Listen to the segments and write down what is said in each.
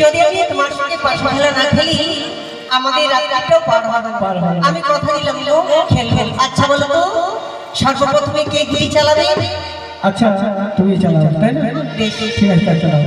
যদি আমি তোমার সঙ্গে পাশা খেলা না খেলি আমাদের রাতটাও পার হবে না। আমি কথা দিলাম তো খেলবে। আচ্ছা বলো তো সর্বপ্রথমে কে গুলি চালাবে? আচ্ছা তুমি চালাও, তাই না? ঠিক আছে চালাও।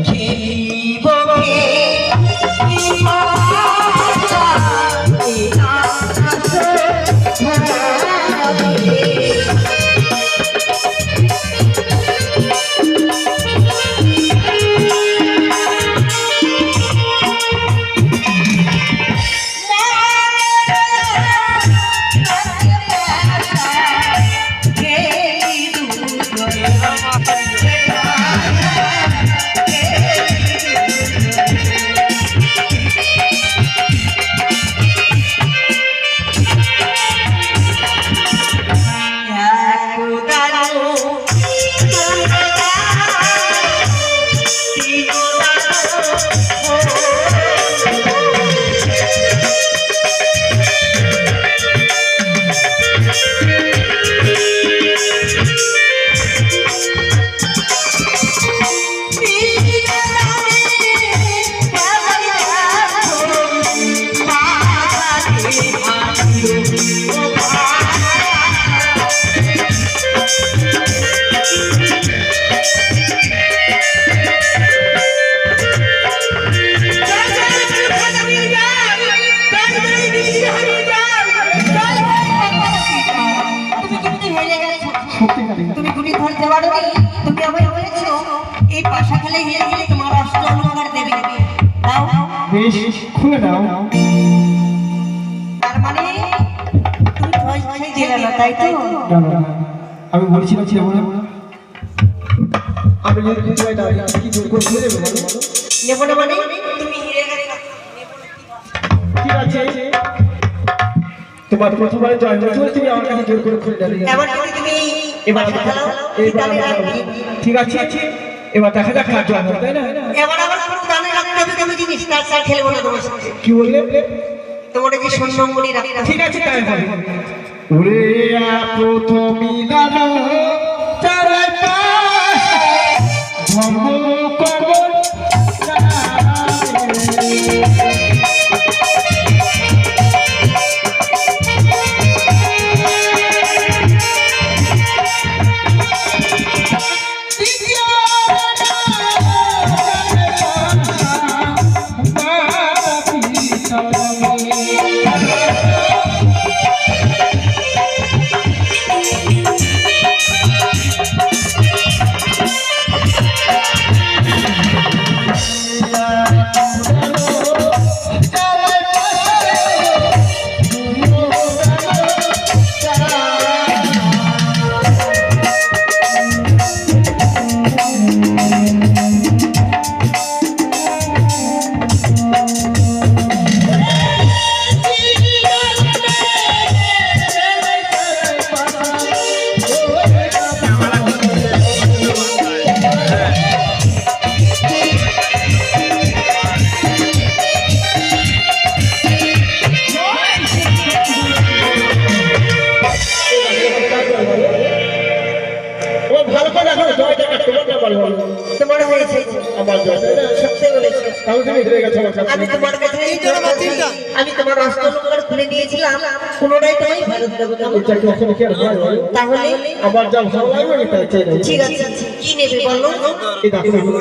তুমি গুলি ধরতে পারোনি, তুমি আমায় বলেছো এই পাশা খেলে হেরে গেলে তোমার অস্ত্র অলঙ্কার দেবে। দাও বেশ খুলে দাও। তার মানে তুমি ভয় ভয় দিলে না, তাই তো? না আমি বলছিলাম ছিল বলে আমি যদি তোমায় দাও কি জোর করে খুলে দেবো বলো? নেব না মানে তুমি হেরে গেছো। ঠিক আছে তোমার প্রথমবার জয় হয়েছে তুমি আমার কাছে জোর করে খুলে দেবে। এবার যদি তুমি এবার ঠিক আছে এবার দেখা যাক কাজ জয় হবে, তাই না? এবার আবার পুরো গানে রাখতে হবে তুমি জিনিস, তার খেলবো না তোমার সাথে। কি বললে? তোমার কি সন্ন্যামণি রাখতে হবে। ঠিক আছে তাই হবে। ওরে প্রথমই গানো চারাই পাশে ভঙ্গ কবর তোমার হয়েছে আমার জয় সত্যি বলেছো। তাহলে তুমি হেরে গেছো আমার কাছে। আমি তোমার কাছে আমি তোমার অস্ত্র অলঙ্কার খুলে নিয়েছিলাম, পুনরায় তোমায় ফেরত দেবো। এটা কি আসলে কি আর হয় বলো? তাহলে আমার যা ভালো লাগবে আমি তাই চাই। ঠিক আছে কি নেবে বলো? এই দেখো